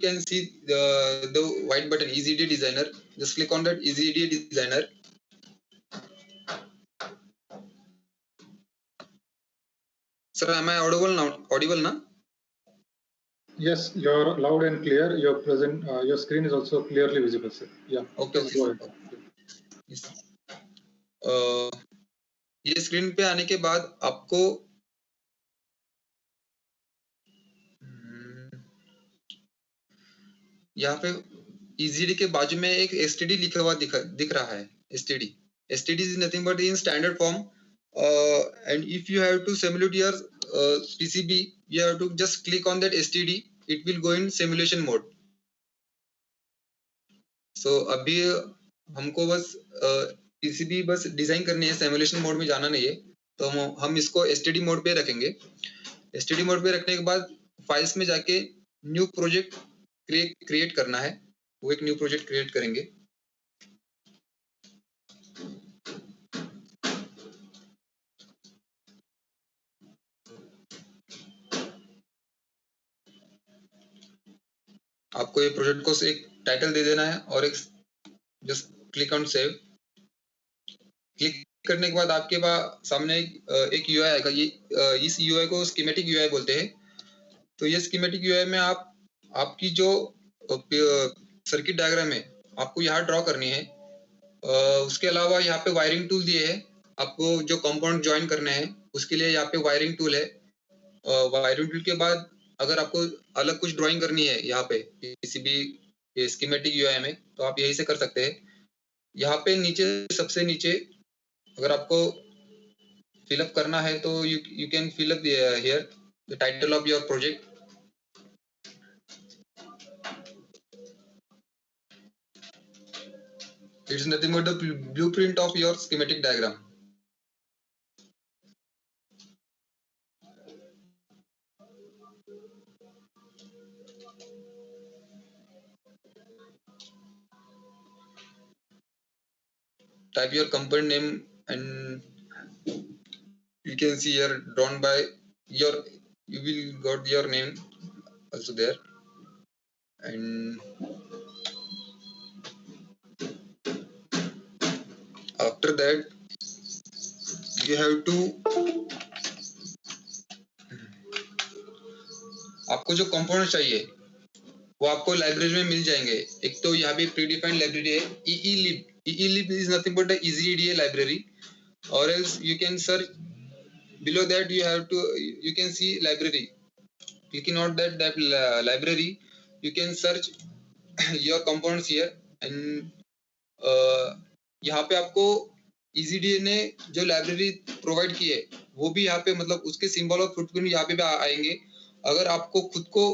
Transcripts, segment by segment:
can see the white button EasyEDA Designer. Just click on that EasyEDA Designer. Sir, am I audible now? Audible now? Yes, you're loud and clear. Your present, your screen is also clearly visible, sir. Yeah. Okay. Go ahead. Yes. ये screen पे आने के बाद आपको यहाँ पे EasyEDA के बाजू में एक STD लिखा हुआ दिख रहा है. STD is nothing but in standard form, and if you have to simulate your PCB, you have to just click on that STD. It will go in simulation mode. So अभी हमको बस PCB बस design करनी है, simulation mode में जाना नहीं है, तो हम इसको STD मोड पे रखेंगे. STD मोड पे रखने के बाद फाइल्स में जाके न्यू प्रोजेक्ट क्रिएट करना है. वो एक न्यू प्रोजेक्ट क्रिएट करेंगे. आपको ये प्रोजेक्ट को एक टाइटल दे देना है और एक just click on save. Click करने के बाद आपके पास सामने एक UI आएगा. ये इस UI को स्कीमेटिक UI बोलते हैं. तो ये स्कीमेटिक UI में आपकी जो सर्किट डायग्राम है आपको यहाँ ड्रॉ करनी है. उसके अलावा यहाँ पे वायरिंग टूल दिए हैं. आपको जो कंपाउंड ज्वाइन करने हैं उसके लिए यहाँ पे वायरिंग टूल है. वायरिंग टूल के बाद अगर आपको अलग कुछ ड्राइंग करनी है यहाँ पे PCB स्कीमेटिक UI में, तो आप यही से कर सकते हैं. यहाँ पे नीचे सबसे नीचे अगर आपको फिलअप करना है तो you can fill up here the title of your project. It's nothing but the blueprint of your schematic diagram. Type your company name and you can see here drawn by you will got your name also there. And after that you have to आपको जो component चाहिए वो आपको library में मिल जाएंगे. एक तो यहाँ पे प्रीडिफाइंड लाइब्रेरी है EELib. EELib is nothing but the EasyEDA library, or else you can search below that. You can see library. Clicking on that library, you can search your components here. And यहाँ पे आपको EasyEDA ने जो library provide की है वो भी यहाँ पे मतलब उसके सिंबल और फुटप्रिंट यहाँ पे आएंगे. अगर आपको खुद को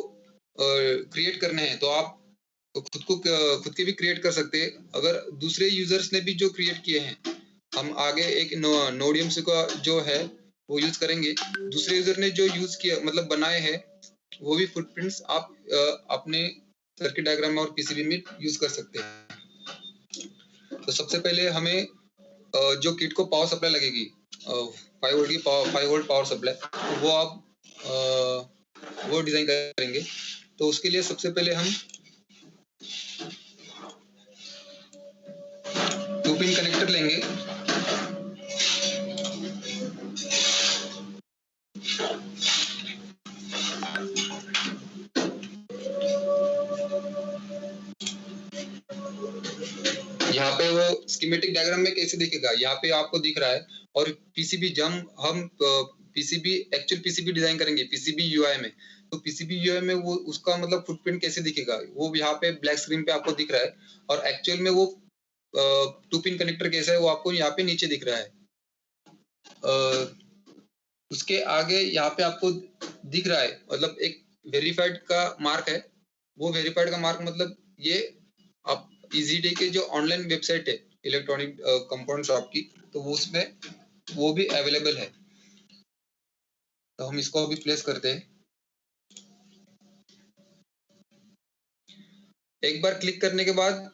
क्रिएट करने हैं तो आप खुद के भी क्रिएट कर सकते हैं. अगर दूसरे यूजर्स ने भी जो क्रिएट किए हैं, हम आगे एक नोडियम्स का जो है वो यूज करेंगे. दूसरे यूजर ने जो यूज किया मतलब बनाए हैं वो भी फुटप्रिंट्स आप अपने सर्किट डायग्राम और PCB में यूज कर सकते हैं. तो सबसे पहले हमें जो किट को पावर सप्लाई लगेगी 5 वोल्ट की 5 वोल्ट पावर सप्लाई, तो वो आप वो डिजाइन करेंगे. तो उसके लिए सबसे पहले हम 2 पिन कनेक्टर लेंगे. यहाँ पे वो स्कीमेटिक डायग्राम में कैसे दिखेगा, यहाँ पे आपको दिख रहा है. और PCB जब हम एक्चुअल PCB डिजाइन करेंगे PCB UI में, तो PCB UI में वो उसका मतलब फुटप्रिंट कैसे दिखेगा वो यहाँ पे ब्लैक स्क्रीन पे आपको दिख रहा है. और एक्चुअल में वो 2 पिन कनेक्टर कैसा है वो आपको यहाँ पे नीचे दिख रहा है. उसके आगे यहाँ पे आपको दिख रहा है मतलब एक वेरीफाइड का मार्क है. वो वेरीफाइड का मार्क मतलब ये आप EasyEDA के जो ऑनलाइन वेबसाइट है इलेक्ट्रॉनिक कंपाउंड शॉप की, तो वो उसमें वो भी अवेलेबल है. तो हम इसको अभी प्लेस करते हैं. एक बार क्लिक करने के बाद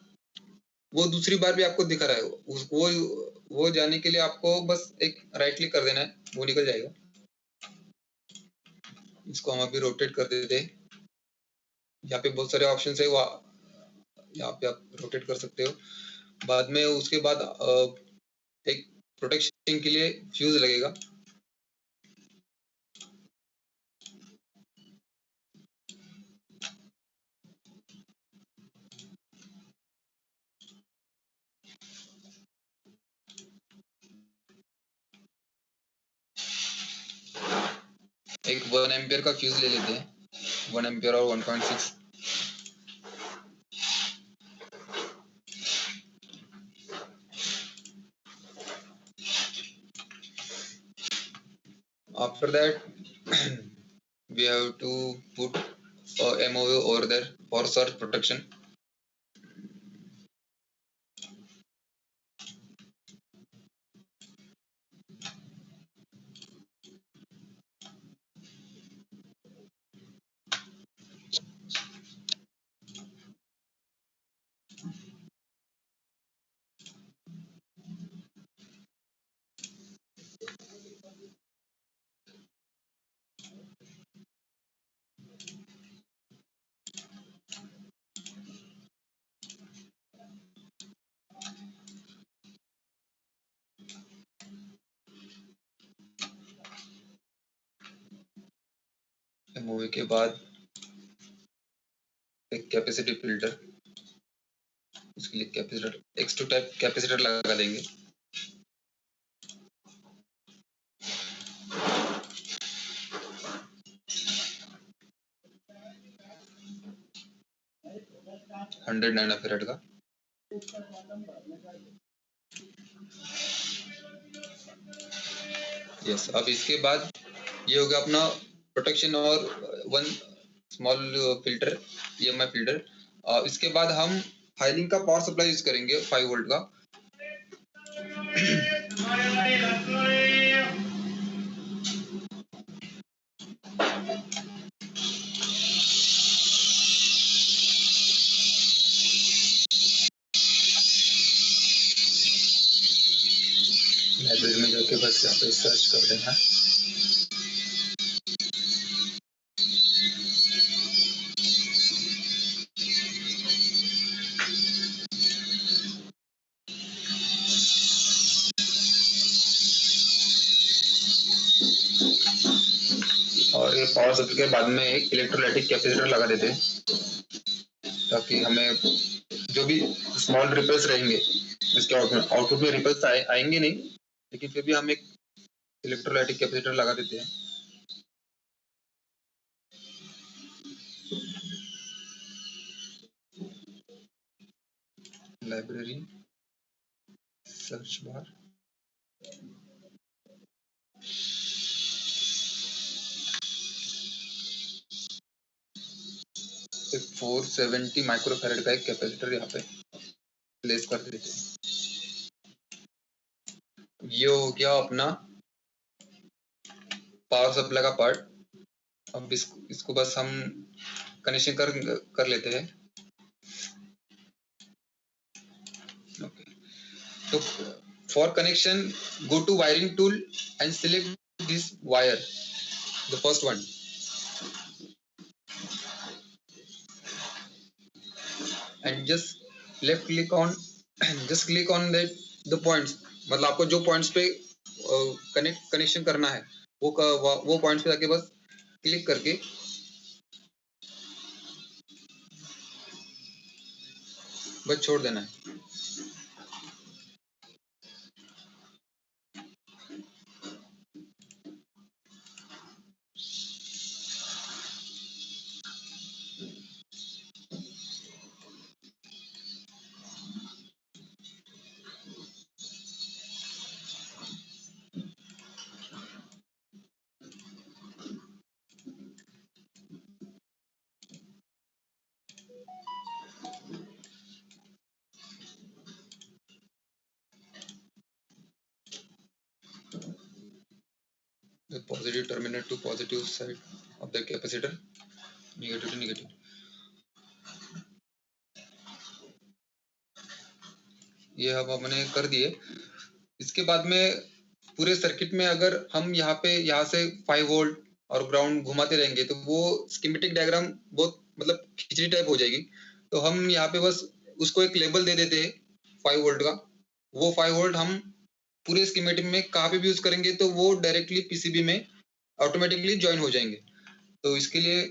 वो दूसरी बार भी आपको दिखा रहा है. वो जाने के लिए आपको बस एक राइट क्लिक कर देना है, वो निकल जाएगा. इसको हम अभी रोटेट कर देते हैं. यहाँ पे बहुत सारे ऑप्शन है, यहाँ पे आप रोटेट कर सकते हो। बाद में उसके बाद एक प्रोटेक्शन के लिए फ्यूज लगेगा। एक 1 एम्पियर का फ्यूज ले लेते हैं, 1 एम्पियर और 1.6। After that, we have to put MOV over there for surge protection. MOV के बाद एक कैपेसिटी फिल्टर, उसके लिए कैपेसिटर X2 टाइप कैपेसिटर लगा देंगे। हंड्रेड नैनोफैराड का। यस, अब इसके बाद ये हो गया अपना प्रोटेक्शन और 1 स्मॉल फिल्टर, EMI फिल्टर। इसके बाद हम हाईलिंक का पावर सप्लाई यूज करेंगे 5 वोल्ट का। लाइब्रेरी में जाके बस यहाँ पे सर्च कर देना। और ये पावर सप्लाई के बाद में एक इलेक्ट्रोलाइटिक कैपेसिटर लगा देते हैं, ताकि हमें जो भी स्मॉल रिपल्स रहेंगे, इसके आउटपुट में रिपल्स आएंगे नहीं, लेकिन फिर भी हम एक इलेक्ट्रोलाइटिक कैपेसिटर लगा देते हैं। लाइब्रेरी, सर्च बार, एक 470 माइक्रोफैराड का एक कैपेसिटर यहाँ पे प्लेस कर देते हैं। ये हो गया अपना पावर सप्लाई का पार्ट। अब इसको बस हम कनेक्शन कर लेते हैं। ओके, तो for connection go to wiring tool and select this wire, the first one, and just left click on, just click on the points, मतलब आपको जो पॉइंट्स पे कनेक्शन करना है वो पॉइंट्स पे जाके बस क्लिक करके बस छोड़ देना है। The positive terminal to positive side of the capacitor, negative to negative। ये अब हमने कर दिए। इसके बाद में पूरे सर्किट में अगर हम यहाँ से 5 वोल्ट और ग्राउंड घुमाते रहेंगे तो वो स्कीमेटिक डायग्राम बहुत मतलब खिचड़ी टाइप हो जाएगी। तो हम यहाँ पे बस उसको एक लेबल दे देते हैं 5 वोल्ट का। वो 5 वोल्ट हम पूरे स्कीमेटिक में कहाँ पे भी यूज करेंगे तो वो डायरेक्टली पीसीबी में ऑटोमेटिकली ज्वाइन हो जाएंगे। तो इसके लिए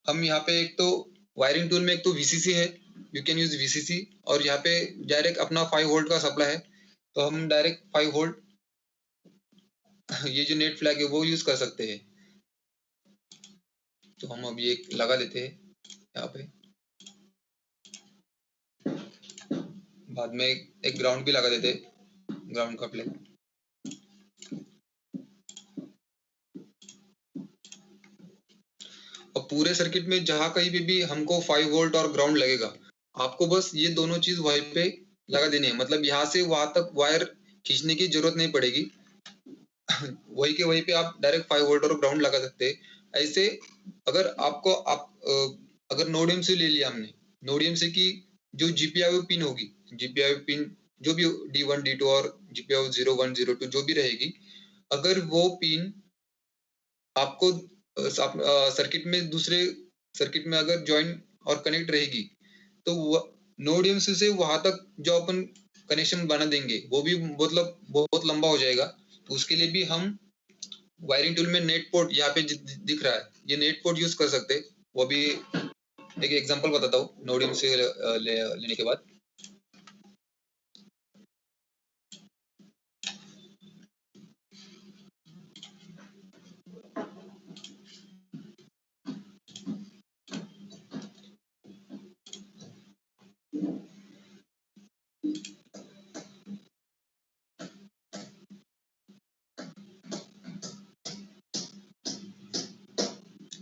हम यहाँ पे एक तो वायरिंग टूल में एक तो वीसीसी है, यू कैन यूज वीसीसी, और यहाँ पे डायरेक्ट अपना 5 वोल्ट का सप्लाई है, तो हम डायरेक्ट 5 वोल्ट ये जो नेट फ्लैग है वो यूज कर सकते हैं। तो हम अब ये लगा देते हैं यहाँ पे, बाद में एक ग्राउंड भी लगा देते हैं, ग्राउंड का फ्लैग। और पूरे सर्किट में जहां कहीं पे भी हमको 5 वोल्ट और ग्राउंड लगेगा, आपको बस ये दोनों चीज वहीं पे लगा देनी है। मतलब यहाँ से वहां तक वायर खींचने की जरूरत नहीं पड़ेगी। वही के वहीं पे आप डायरेक्ट 5 वोल्ट और ग्राउंड लगा सकते हैं। ऐसे अगर आपको अगर नोड एमसी ले लिया हमने, नोड एमसी की जो जीपीआई पिन होगी, जीपीआई पिन जो भी D1 D2 और जीपीआई 01 02 जो भी रहेगी, अगर वो पिन आपको सर्किट में दूसरे सर्किट में अगर ज्वाइन और कनेक्ट रहेगी, तो नोड एमसी से वहां तक जो अपन कनेक्शन बना देंगे वो भी मतलब बहुत लंबा हो जाएगा। तो उसके लिए भी हम वायरिंग टूल में नेट पोर्ट यहाँ पे दिख रहा है, ये नेट पोर्ट यूज कर सकते हैं। वो भी एक एग्जांपल बताता हूँ नोड एमसी लेने के बाद।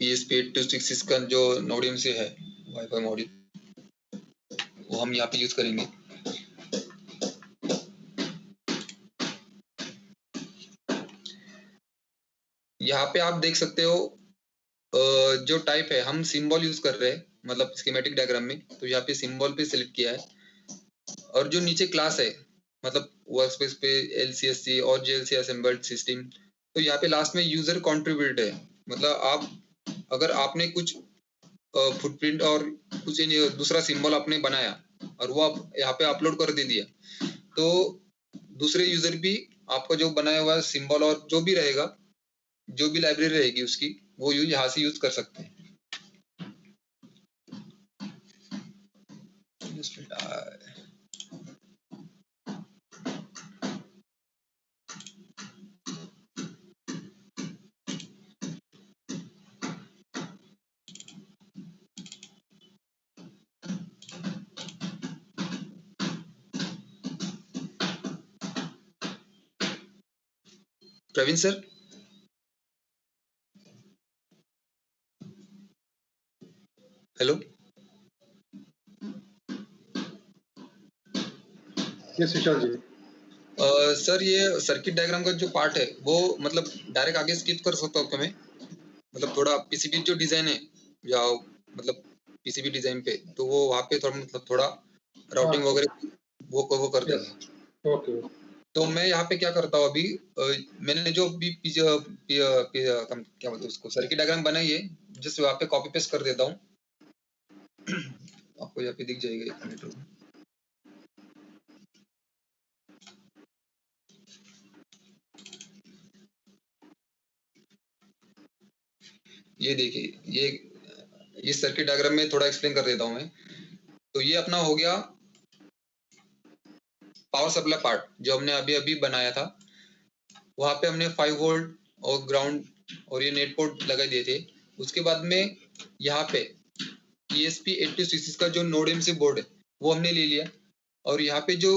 ESP8266 का जो नोड एमसी है वाईफाई मॉड्यूल, वो हम यहाँ पे यूज करेंगे। यहाँ पे आप देख सकते हो जो टाइप है, हम सिंबल यूज कर रहे हैं मतलब स्कीमेटिक डायग्राम में, तो यहाँ पे सिंबल पे सिलेक्ट किया है। और जो नीचे क्लास है मतलब वर्कस्पेस पे LCSC और JLC असेंबल्ड सिस्टम, तो यहाँ पे लास्ट में यूजर कंट्रीब्यूट है। मतलब आप अगर आपने कुछ फुटप्रिंट और कुछ दूसरा सिंबल आपने बनाया और वो आप यहाँ पे अपलोड कर दे दिया, तो दूसरे यूजर भी आपका जो बनाया हुआ सिंबल और जो भी रहेगा, जो भी लाइब्रेरी रहेगी उसकी, वो यहाँ से यूज कर सकते हैं। Praveen sir, hello. Yes Vishal ji. Sir ये सर्किट डायग्राम का जो पार्ट है वो मतलब डायरेक्ट आगे स्किप कर सकता हूँ क्या मैं? मतलब थोड़ा पीसीबी जो डिजाइन है या मतलब पीसीबी डिजाइन पे, तो वो वहाँ पे थोड़ा मतलब थोड़ा राउटिंग वगैरह वो कर देंगे। ओके। तो मैं यहाँ पे क्या करता हूँ अभी, मैंने जो भी क्या बोलते हैं उसको सर्किट डायग्राम बनाई है, जस्ट वहाँ पे कॉपी पेस्ट कर देता हूँ। आपको यहाँ पे दिख जाएगा, एक मिनट रुको। ये देखिए, ये सर्किट डायग्राम में थोड़ा एक्सप्लेन कर देता हूँ मैं। तो ये अपना हो गया पावर सप्लाई पार्ट जो हमने अभी अभी बनाया था। वहां पे हमने 5 वोल्ट और ग्राउंड और ये नेट पोर्ट लगा दिए थे। उसके बाद में यहाँ पे ESP8266 का जो नोड एमसी बोर्ड है वो हमने ले लिया, और यहाँ पे जो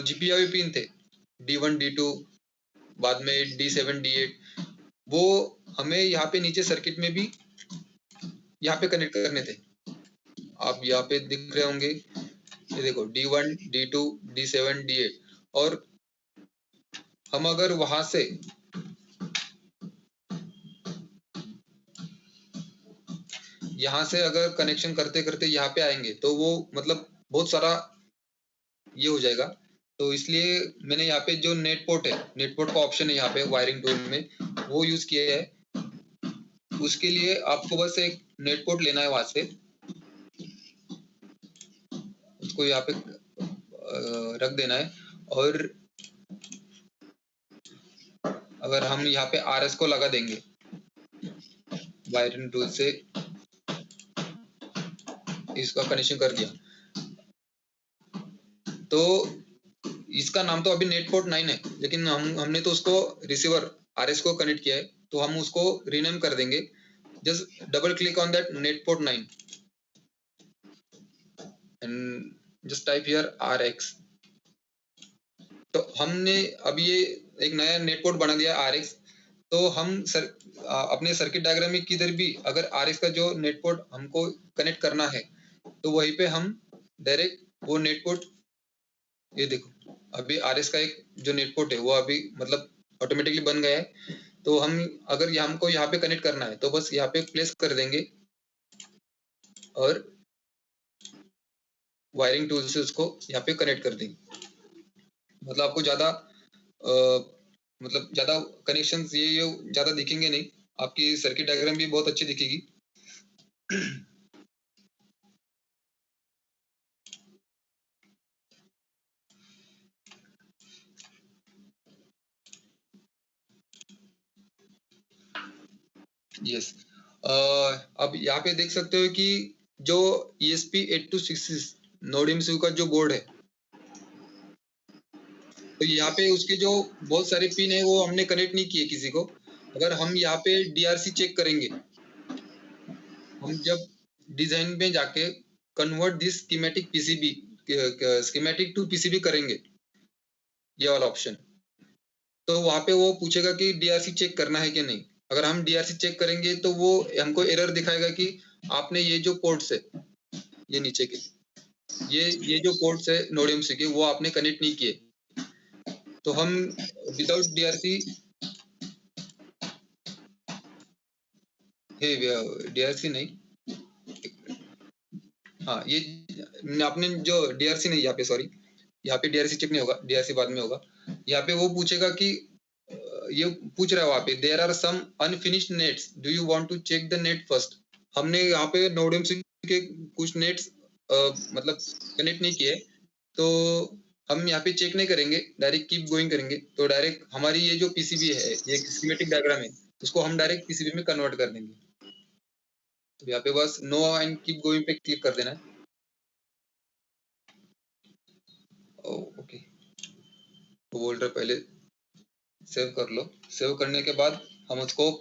GPIO पिन थे D1 D2 बाद में D7 D8, वो हमें यहाँ पे नीचे सर्किट में भी यहाँ पे कनेक्ट करने थे। आप यहाँ पे दिख रहे होंगे, ये देखो D1 D2 D7 D8। और हम अगर वहां से यहाँ से अगर कनेक्शन करते करते यहाँ पे आएंगे तो वो मतलब बहुत सारा ये हो जाएगा। तो इसलिए मैंने यहाँ पे जो नेट पोर्ट है, नेट पोर्ट का ऑप्शन है यहाँ पे वायरिंग टूल में, वो यूज किया है। उसके लिए आपको बस एक नेट पोर्ट लेना है वहां से, उसको यहाँ पे रख देना है। और अगर हम यहाँ पे RS को लगा देंगे वायरिंग टूल से, इसका कनेक्शन कर दिया, तो इसका नाम तो अभी नेट पोर्ट 9 है, लेकिन हमने तो उसको रिसीवर RS को कनेक्ट किया है, तो हम उसको रीनेम कर देंगे। Just double click on that net port 9 and just type here RX। तो हमने अब ये एक नया नेट पोर्ट बना दिया RX। तो हम अपने सर्किट डायग्राम में किधर भी अगर RX का जो नेट पोर्ट हमको कनेक्ट करना है, तो वहीं पे हम डायरेक्ट वो नेट पोर्ट, ये देखो अभी RS का एक जो नेट पोर्ट है वो अभी मतलब ऑटोमेटिकली बन गया है। तो हम अगर हमको यहाँ पे कनेक्ट करना है तो बस यहाँ पे प्लेस कर देंगे और वायरिंग टूल से उसको यहाँ पे कनेक्ट कर देंगे। मतलब आपको ज्यादा मतलब ज्यादा कनेक्शंस ये ज्यादा दिखेंगे नहीं, आपकी सर्किट डायग्राम भी बहुत अच्छी दिखेगी। यस, अब यहाँ पे देख सकते हो कि जो ESP8266 नोड MCU का जो बोर्ड है, तो यहाँ पे उसके जो बहुत सारे पिन है वो हमने कनेक्ट नहीं किए किसी को। अगर हम यहाँ पे DRC चेक करेंगे, हम जब डिजाइन में जाके convert this schematic PCB schematic to PCB करेंगे, ये वाला ऑप्शन, तो वहां पे वो पूछेगा कि DRC चेक करना है कि नहीं। अगर हम DRC चेक करेंगे तो वो हमको एरर दिखाएगा कि आपने ये जो पोर्ट्स है, ये नीचे के ये जो पोर्ट्स है नोड MCU के, वो आपने कनेक्ट नहीं किए। तो हम विदाउट DRC DRC नहीं, हाँ ये आपने जो DRC नहीं, यहाँ पे सॉरी, यहाँ पे DRC चेक नहीं होगा, DRC बाद में होगा। यहाँ पे वो पूछेगा कि ये पूछ रहा है वहां पे there are some unfinished nets, do you want to check the net first. हमने यहाँ पे नोड MCU के कुछ नेट्स मतलब कनेक्ट नहीं किए, तो हम यहाँ पे चेक नहीं करेंगे, डायरेक्ट कीप गोइंग करेंगे। तो डायरेक्ट हमारी ये जो PCB है, ये स्कीमेटिक डायग्राम है, उसको हम डायरेक्ट PCB में कन्वर्ट कर देंगे। तो यहाँ पे बस नो एंड कीप गोइंग पे क्लिक कर देना है। ओके, तो बोल रहे पहले सेव कर लो। सेव करने के बाद हम उसको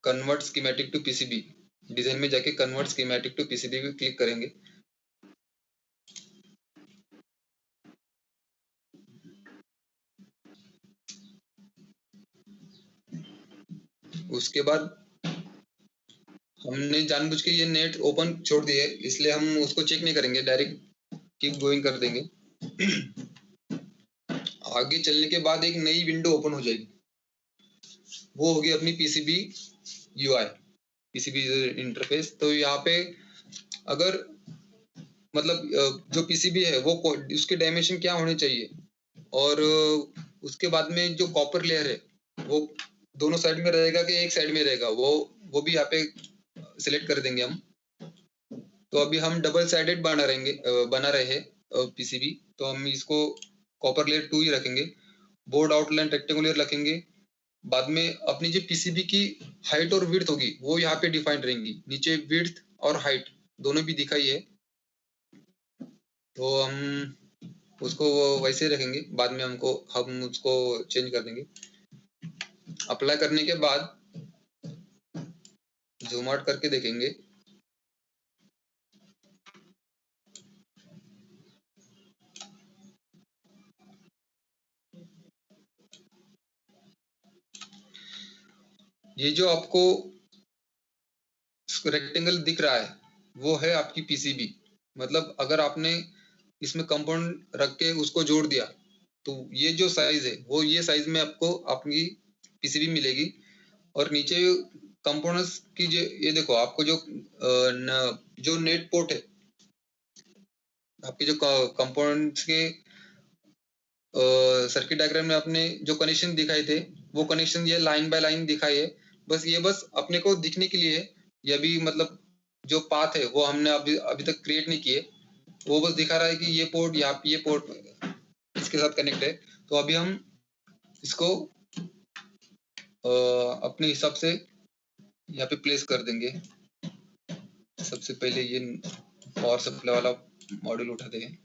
convert schematic to PCB, design में जाके कन्वर्ट स्कीमेटिक टू PCB पे क्लिक करेंगे। उसके बाद हमने जानबूझ के ये नेट ओपन छोड़ दिया है, इसलिए हम उसको चेक नहीं करेंगे, डायरेक्ट कीप गोइंग कर देंगे। आगे चलने के बाद एक नई विंडो ओपन हो जाएगी, वो होगी अपनी PCB UI, PCB इंटरफेस। तो यहाँ पे अगर मतलब जो PCB है वो उसके डायमेंशन क्या होने चाहिए, और उसके बाद में जो कॉपर लेयर है वो दोनों साइड में रहेगा कि एक साइड में रहेगा, वो भी यहाँ पे सिलेक्ट कर देंगे हम। तो अभी हम डबल साइडेड बना रहे हैं PCB, तो हम इसको कॉपर लेयर 2 ही रखेंगे। बोर्ड आउटलाइन रेक्टेंगुलर रखेंगे। बाद में अपनी जो PCB की हाइट और विड्थ होगी वो यहाँ पे डिफाइंड रहेंगी, नीचे विड्थ और हाइट दोनों भी दिखाई है, तो हम उसको वैसे रखेंगे। बाद में हम उसको चेंज कर देंगे। अप्लाई करने के बाद जूम आउट करके देखेंगे, ये जो आपको रेक्टेंगल दिख रहा है वो है आपकी PCB। मतलब अगर आपने इसमें कंपाउंड रख के उसको जोड़ दिया, तो ये जो साइज है वो ये साइज में आपको आपकी PCB मिलेगी। और नीचे कंपोनेंट्स की ये देखो, आपको जो नेट पोर्ट है, आपके जो कंपोनेंट्स के सर्किट डायग्राम में आपने जो कनेक्शन दिखाए थे, वो कनेक्शन ये लाइन बाय लाइन दिखाई है। बस ये बस अपने को दिखने के लिए है। ये अभी मतलब जो पाथ है वो हमने अभी तक क्रिएट नहीं किए, वो बस दिखा रहा है कि ये पोर्ट ये पोर्ट इसके साथ कनेक्ट है। तो अभी हम इसको अपने हिसाब से यहाँ पे प्लेस कर देंगे। सबसे पहले ये पावर सप्लाई वाला मॉड्यूल उठाते हैं।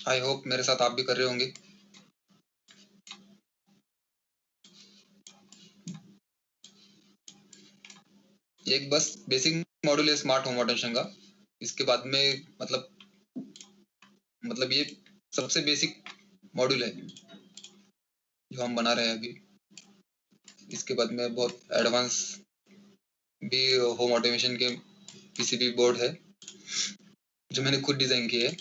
आई होप मेरे साथ आप भी कर रहे होंगे। एक बस बेसिक मॉड्यूल है स्मार्ट होम ऑटोमेशन का। इसके बाद में मतलब ये सबसे बेसिक मॉड्यूल है जो हम बना रहे हैं अभी। इसके बाद में बहुत एडवांस भी होम ऑटोमेशन के पीसीबी बोर्ड है जो मैंने खुद डिजाइन किए है।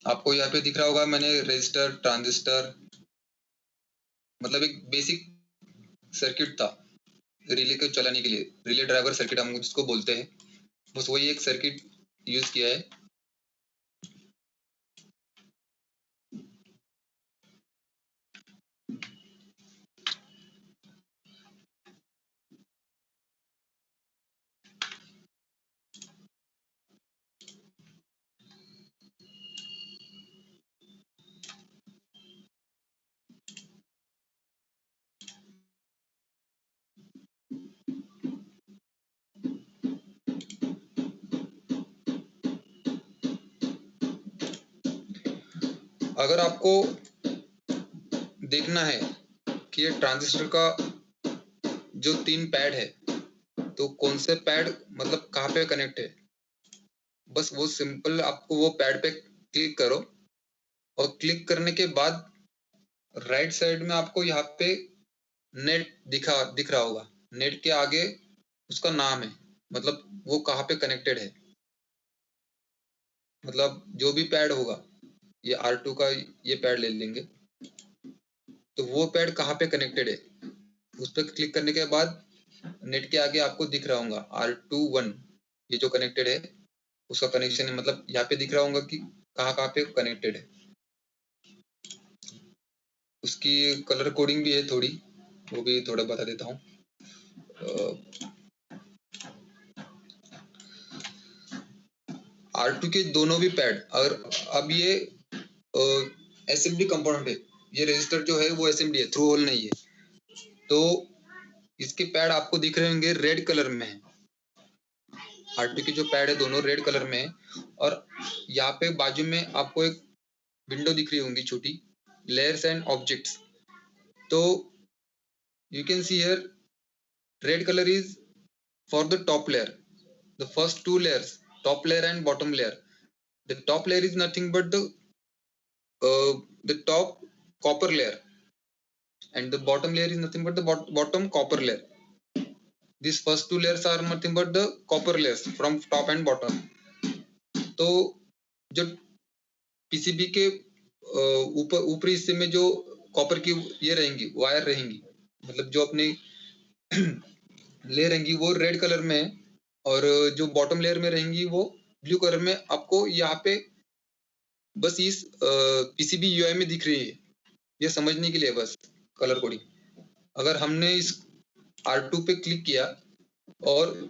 आपको यहाँ पे दिख रहा होगा मैंने रजिस्टर ट्रांजिस्टर मतलब एक बेसिक सर्किट था रिले को चलाने के लिए, रिले ड्राइवर सर्किट हम जिसको बोलते हैं, बस वही एक सर्किट यूज किया है। अगर आपको देखना है कि ये ट्रांजिस्टर का जो 3 पैड है तो कौन से पैड मतलब कहाँ पे कनेक्ट है, बस वो सिंपल आपको वो पैड पे क्लिक करो और क्लिक करने के बाद राइट साइड में आपको यहाँ पे नेट दिख रहा होगा। नेट के आगे उसका नाम है, मतलब वो कहाँ पे कनेक्टेड है, मतलब जो भी पैड होगा, ये R2 का ये पैड ले लेंगे, तो वो पैड कहाँ पे कनेक्टेड है, उस पर क्लिक करने के बाद नेट के आगे आपको दिख रहा होगा R21, ये जो कनेक्टेड है उसका कनेक्शन है, मतलब यहाँ पे दिख रहा होगा कि कहाँ कहाँ पे कनेक्टेड है। उसकी कलर कोडिंग भी है थोड़ी, वो भी थोड़ा बता देता हूँ। R2 के दोनों भी पैड, अगर अब ये एसएमडी कंपोनेंट है, ये रजिस्टर जो है वो एसएमडी है, थ्रू होल नहीं है, तो इसके पैड आपको दिख रहे होंगे रेड कलर में है। R2 के जो पैड है दोनों रेड कलर में है, और यहाँ पे बाजू में आपको एक विंडो दिख रही होंगी छोटी, लेयर्स एंड ऑब्जेक्ट्स। तो you can see here red color is for the top layer, the first two layers, top layer and bottom layer. The top layer is nothing but the top copper layer, and the bottom layer is nothing but the bottom copper layer. These first two layers are nothing but the copper layers from top and bottom. तो जो PCB के ऊपरी हिस्से में जो copper की ये रहेंगी, वायर रहेंगी, मतलब जो अपने लेयर रहेंगी वो रेड कलर में है, और जो बॉटम लेयर में रहेंगी वो ब्लू कलर में आपको यहाँ पे बस इस पीसीबी यूआई में दिख रही है, ये समझने के लिए बस कलर कोडिंग। अगर हमने इस R2 पे क्लिक किया और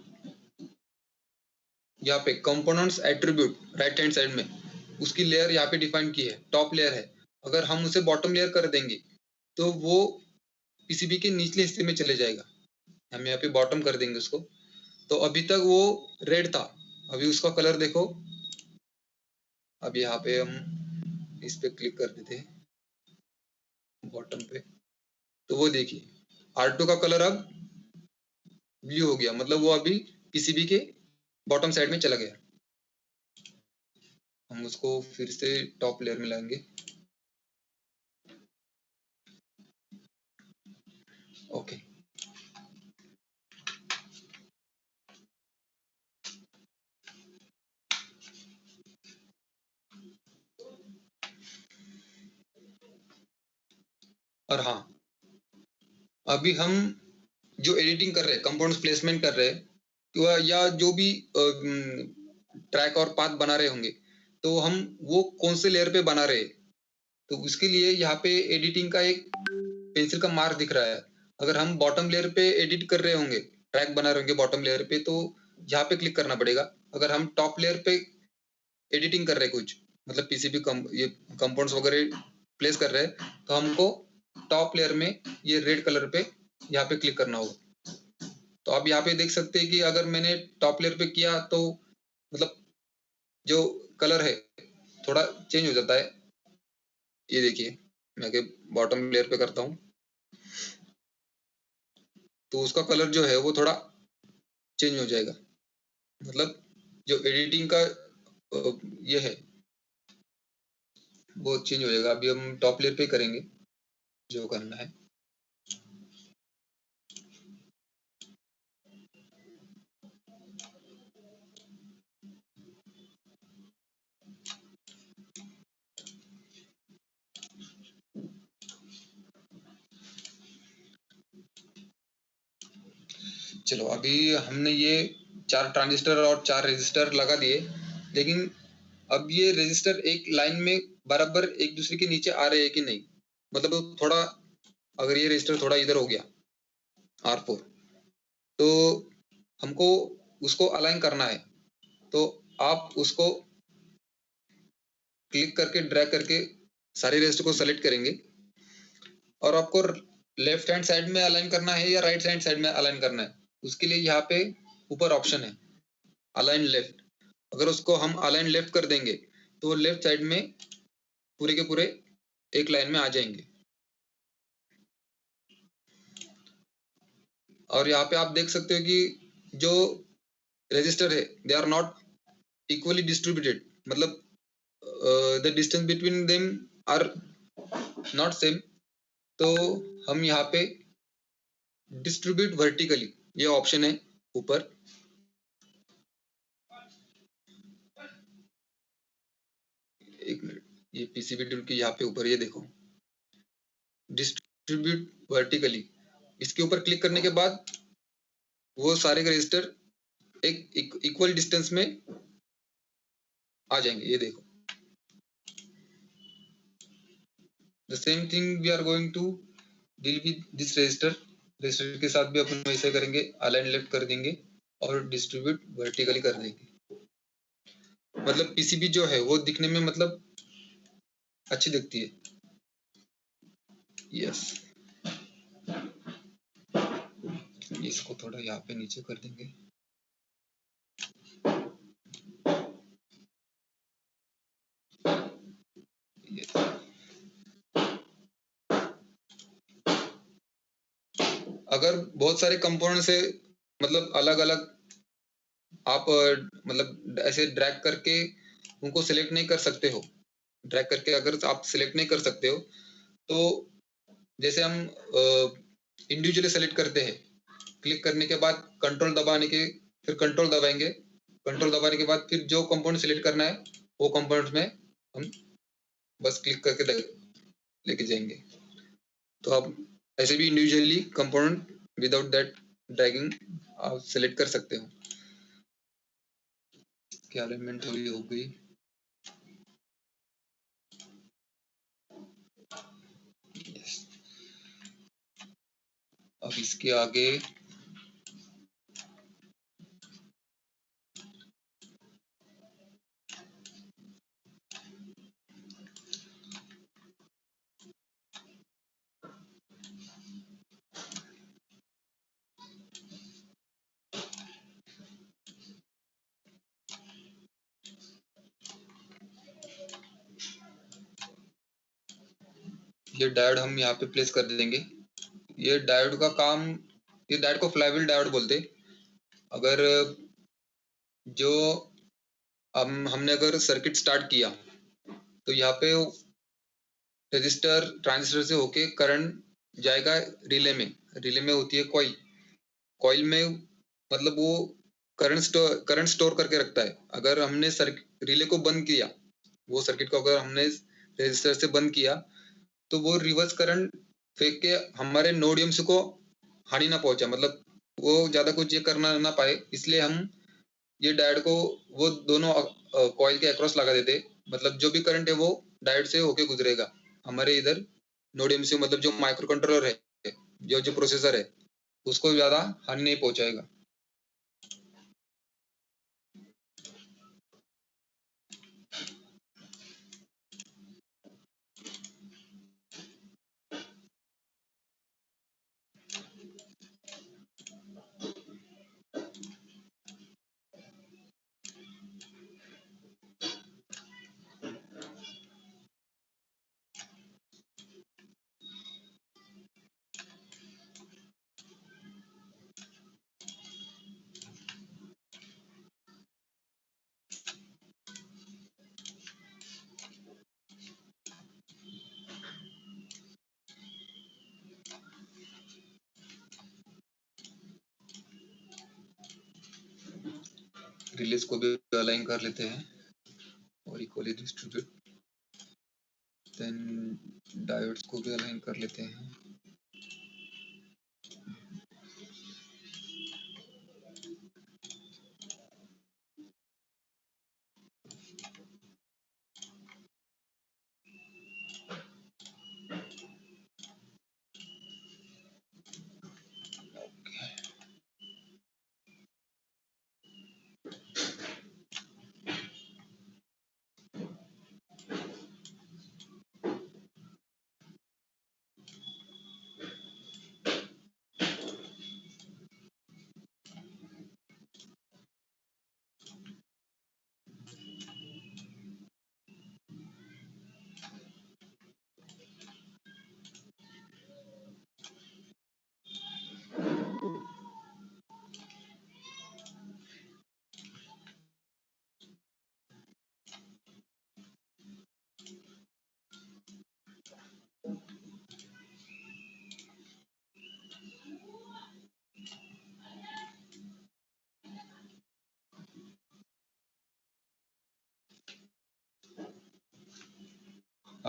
यहाँ पे components attribute right hand side में उसकी लेयर यहाँ पे डिफाइन की है, टॉप लेयर है, अगर हम उसे बॉटम लेयर कर देंगे तो वो पीसीबी के निचले हिस्से में चले जाएगा। हम यहाँ पे बॉटम कर देंगे उसको, तो अभी तक वो रेड था, अभी उसका कलर देखो। अब यहाँ पे हम इस पे क्लिक कर देते हैं बॉटम पे, तो वो देखिए R2 का कलर अब ब्लू हो गया, मतलब वो अभी पीसीबी के बॉटम साइड में चला गया। हम उसको फिर से टॉप लेयर में लाएंगे। ओके, और हाँ, अभी हम जो एडिटिंग कर रहे हैं, कंपाउंड्स प्लेसमेंट कर रहे हैं, या जो भी ट्रैक और पाथ बना रहे होंगे, तो हम वो कौन से लेयर पे बना रहे हैं, तो उसके लिए यहाँ पे एडिटिंग का एक पेंसिल का मार्क दिख रहा है। अगर हम बॉटम लेयर पे एडिट कर रहे होंगे, ट्रैक बना रहे होंगे बॉटम लेयर पे, तो यहाँ पे क्लिक करना पड़ेगा। अगर हम टॉप लेयर पे एडिटिंग कर रहे हैं कुछ, मतलब पीसीबी ये कंपाउंड्स वगैरह प्लेस कर रहे हैं, तो हमको टॉप लेयर में ये रेड कलर पे यहाँ पे क्लिक करना होगा। तो आप यहाँ पे देख सकते हैं कि अगर मैंने टॉप लेयर पे किया तो मतलब जो कलर है थोड़ा चेंज हो जाता है। ये देखिए मैं बॉटम लेयर पे करता हूँ तो उसका कलर जो है वो थोड़ा चेंज हो जाएगा, मतलब जो एडिटिंग का ये है वो चेंज हो जाएगा। अभी हम टॉप लेयर पे करेंगे जो करना है। चलो अभी हमने ये 4 ट्रांजिस्टर और 4 रेजिस्टर लगा दिए, लेकिन अब ये रेजिस्टर एक लाइन में बराबर एक दूसरे के नीचे आ रहे हैं कि नहीं, मतलब थोड़ा अगर ये रेजिस्टर थोड़ा इधर हो गया R4, तो हमको उसको अलाइन करना है, तो आप उसको क्लिक करके ड्रैग करके सारे रेजिस्टर को सेलेक्ट करेंगे, और आपको लेफ्ट हैंड साइड में अलाइन करना है या राइट हैंड साइड में अलाइन करना है, उसके लिए यहाँ पे ऊपर ऑप्शन है अलाइन लेफ्ट। अगर उसको हम अलाइन लेफ्ट कर देंगे तो वो लेफ्ट साइड में पूरे के पूरे एक लाइन में आ जाएंगे। और यहाँ पे आप देख सकते हो कि जो रेजिस्टर है they are not equally distributed, मतलब the distance between them are not same. तो हम यहाँ पे डिस्ट्रीब्यूट वर्टिकली ये ऑप्शन है ऊपर, एक मिनट, ये पीसीबी टूल की यहाँ पे ऊपर ये देखो डिस्ट्रीब्यूट वर्टिकली, इसके ऊपर क्लिक करने के बाद वो सारे रजिस्टर एक इक्वल डिस्टेंस में आ जाएंगे। ये देखो the same thing we are going to deal with this register के साथ भी अपन वैसे करेंगे, अलाइन लेफ्ट कर देंगे और डिस्ट्रीब्यूट वर्टिकली कर देंगे। मतलब पीसीबी जो है वो दिखने में मतलब अच्छी दिखती है। यस, इसको थोड़ा यहाँ पे नीचे कर देंगे। Yes. अगर बहुत सारे कंपोनेंट से मतलब अलग अलग आप मतलब ऐसे ड्रैग करके उनको सिलेक्ट नहीं कर सकते हो, ड्रैग करके अगर आप सिलेक्ट नहीं कर सकते हो तो जैसे हम इंडिविजुअली सेलेक्ट करते हैं, क्लिक करने के बाद कंट्रोल दबाने के फिर कंट्रोल दबाएंगे, कंट्रोल दबाने के बाद फिर जो कंपोनेंट सिलेक्ट करना है वो कंपोनेंट में हम बस क्लिक करके लेके जाएंगे। तो आप ऐसे भी individually component without that dragging आप सिलेक्ट कर सकते हो। क्या अलाइनमेंट थोड़ी हो गई। yes. अब इसके आगे ये डायोड हम यहाँ पे प्लेस कर देंगे। ये डायोड का काम, ये डायोड को फ्लाईव्हील डायोड बोलते। अगर जो हमने अगर सर्किट स्टार्ट किया तो यहाँ पे रजिस्टर ट्रांजिस्टर से होके करंट जाएगा रिले में, रिले में होती है कॉइल, कॉइल में मतलब वो करंट स्टोर करके रखता है। अगर हमने रिले को बंद किया, वो सर्किट को अगर हमने रजिस्टर से बंद किया तो वो रिवर्स करंट फेंक के हमारे नोड एम्स को हानि ना पहुंचा, मतलब वो ज्यादा कुछ ये करना ना पाए, इसलिए हम ये डायोड को वो दोनों कॉइल के अक्रॉस लगा देते। मतलब जो भी करंट है वो डायोड से होके गुजरेगा हमारे इधर नोड एमसीयू, मतलब जो माइक्रो कंट्रोलर है, जो प्रोसेसर है, उसको ज्यादा हानि नहीं पहुंचाएगा। रिलीज को भी अलाइन कर लेते हैं और इक्वली डिस्ट्रीब्यूट, देन डायोड्स को भी अलाइन कर लेते हैं।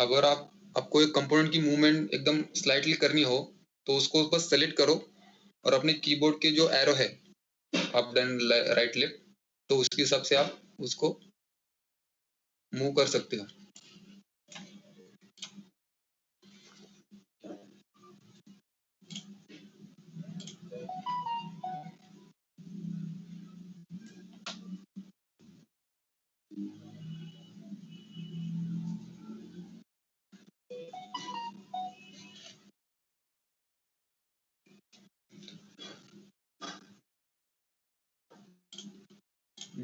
अगर आपको एक कंपोनेंट की मूवमेंट एकदम स्लाइटली करनी हो तो उसको बस सेलेक्ट करो और अपने कीबोर्ड के जो एरो है अप एंड राइट लेफ्ट, तो उसके हिसाब से आप उसको मूव कर सकते हो।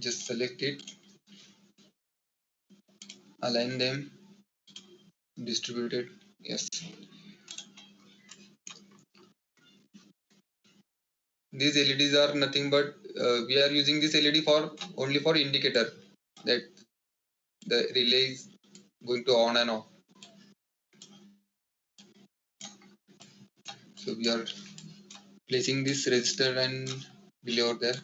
Just select it, align them, distribute it. Yes. These LEDs are nothing but we are using this LED for only for indicator that the relay is going to on and off. So we are placing this resistor and relay over there.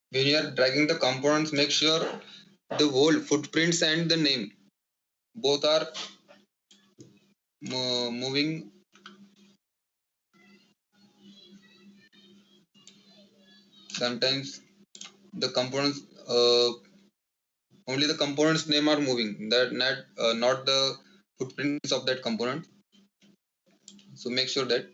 When you are dragging the components, make sure the whole footprints and the name both are moving. Sometimes the components only the components name are moving, that not the footprints of that component. So make sure that.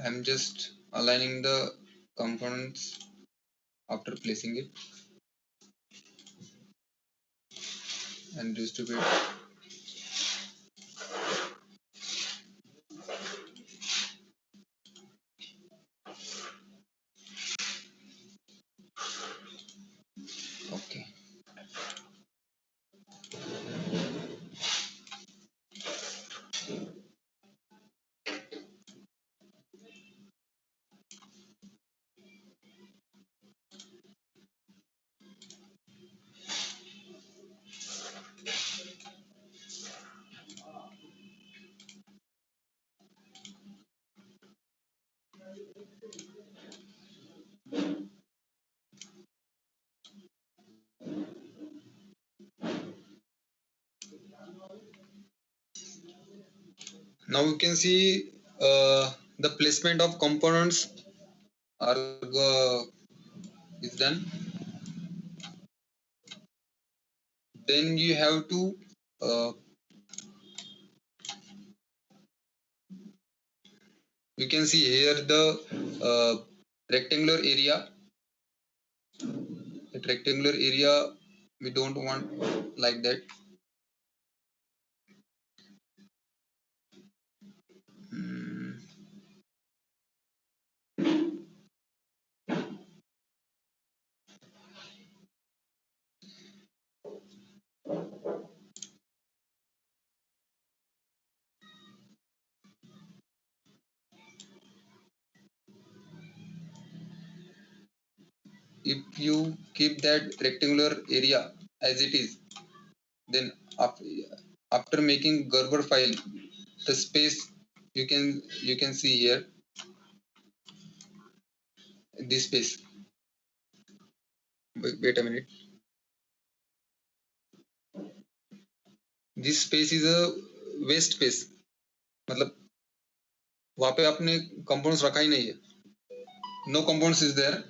I'm just aligning the components after placing it and distribute. Okay. Now you can see the placement of components are is done. Then you have to you can see here the rectangular area. That rectangular area we don't want like that. Hmm. If you keep that rectangular area as it is, then after making Gerber file, the space you can see here, this space. Wait a minute. This space is a waste space. मतलब वहाँ पे आपने components रखा ही नहीं है. No components is there.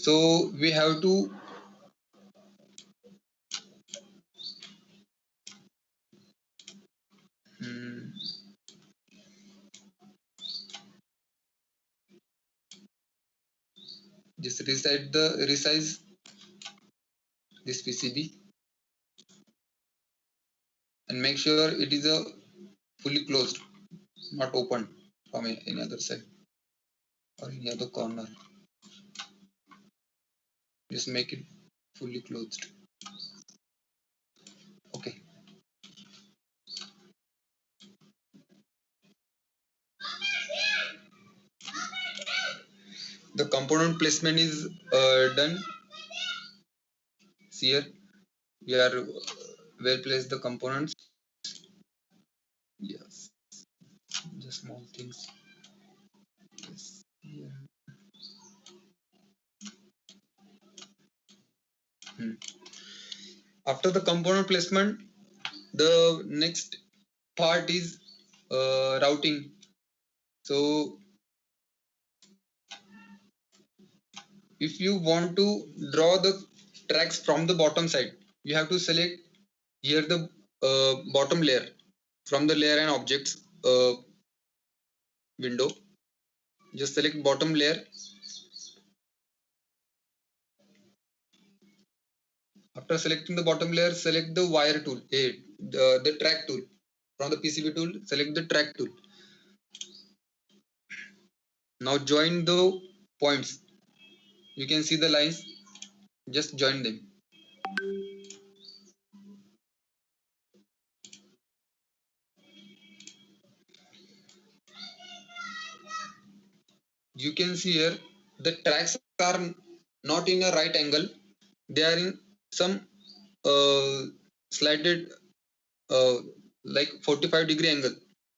So we have to just resize this PCB and make sure it is a fully closed, not open from any other side or any other corner. Just make it fully closed. Okay. The component placement is done. See here, we are well placed the components. Yes, just small things. Yes. Yeah. After the component placement, the next part is routing. So if you want to draw the tracks from the bottom side, you have to select here the bottom layer from the layer and objects window. Just select bottom layer. After selecting the bottom layer, select the wire tool, the track tool. From the PCB tool, select the track tool. Now join the points. You can see the lines. Just join them. You can see here the tracks are not in a right angle. They are in some slanted like 45-degree angle.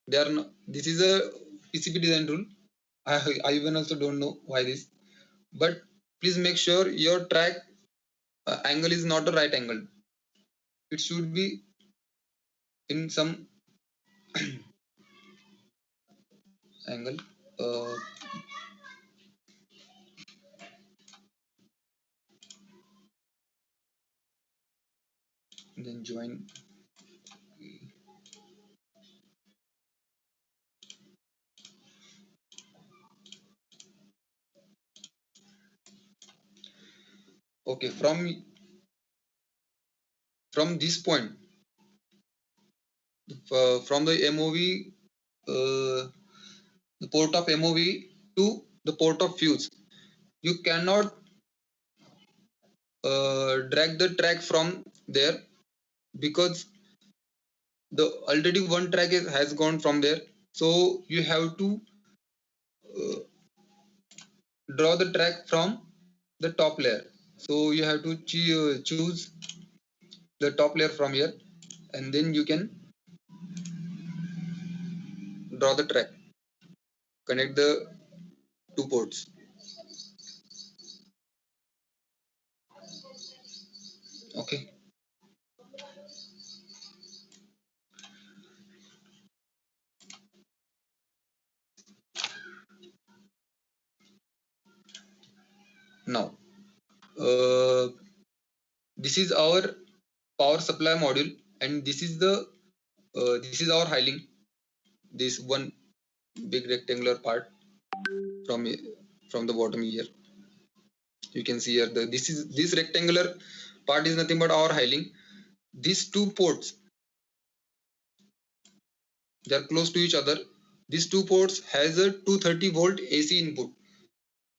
They are not, this is a PCB design rule. I even also don't know why this, but please make sure your track angle is not a right angle. It should be in some angle. Then join. Okay, from this point, from the MOV, the port of MOV to the port of fuse, you cannot drag the track from there because the already one track has gone from there. So you have to uh, draw the track from the top layer. So you have to choose the top layer from here, and then you can draw the track, connect the two ports. Okay. Now this is our power supply module, and this is our high link. This one big rectangular part from the bottom here. You can see here this rectangular part is nothing but our high link. These two ports, they are close to each other. These two ports has a 230 volt AC input.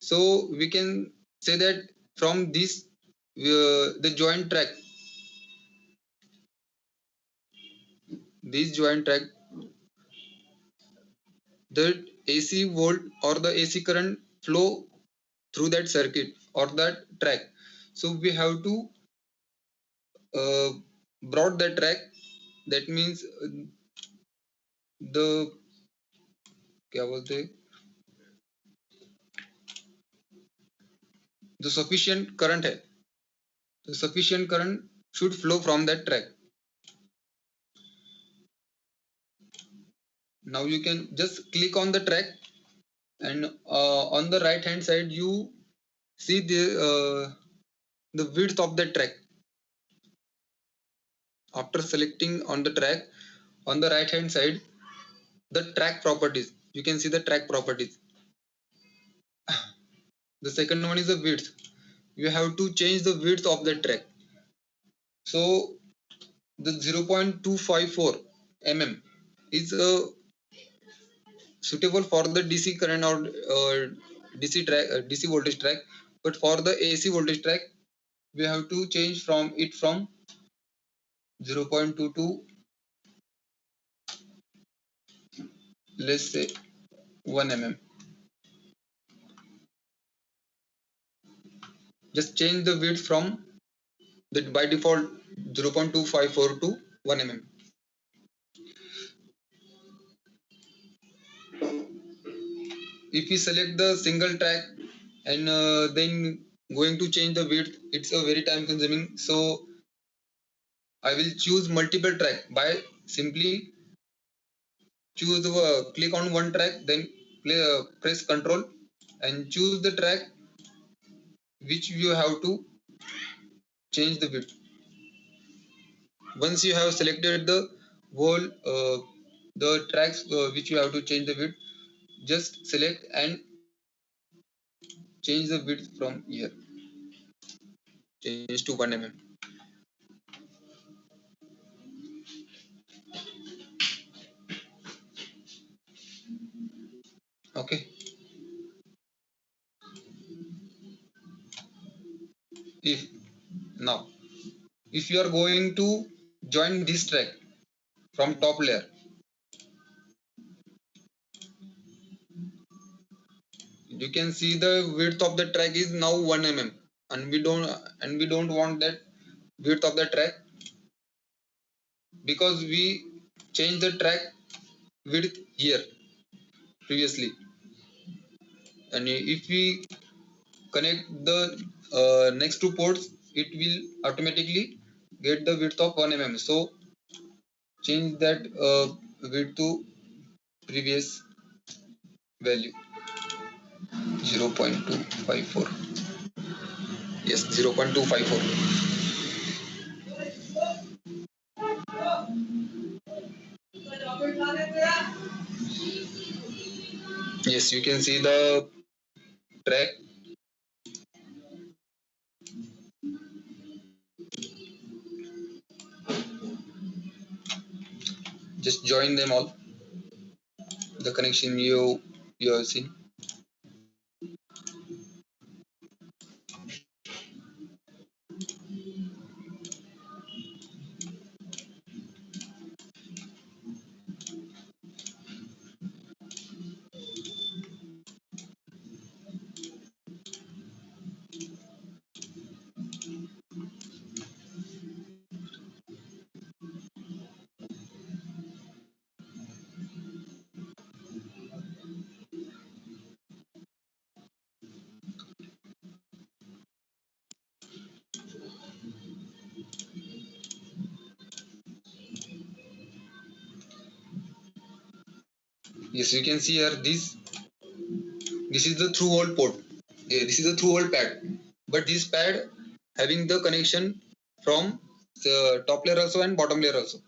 So we can say that from this the joint track, the AC volt or the AC current flow through that circuit or that track. So we have to broad the track. That means the क्या बोलते the sufficient current है, the sufficient current should flow from that track. Now you can just click on the track, and on the right hand side you see the width of the track. After selecting on the track, on the right hand side, the track properties, you can see the track properties. The second one is the width. You have to change the width of the track. So the 0.254 mm is suitable for the DC current or DC voltage track, but for the AC voltage track we have to change from 0.22, let's say 1 mm. Just change the width from the by default 0.254 to 1 mm. If we select the single track and then going to change the width, it's a very time consuming. So I will choose multiple track by simply click on one track, then press Control and choose the track which you have to change the width. Once you have selected the whole the tracks which you have to change the width, just select and change the width from here. Change to 1 mm. Okay. Now if you are going to join this track from top layer, you can see the width of the track is now 1 mm, and we don't want that width of the track because we changed the track width here previously. And if we connect the next two ports, it will automatically get the width of 1 mm. So change that width to previous value 0.254. Yes, 0.254. Yes, you can see the track. Just join them all, the connection you have seen. Yes, you can see here this is the through hole port. This is a through hole pad, but this pad having the connection from the top layer also and bottom layer also.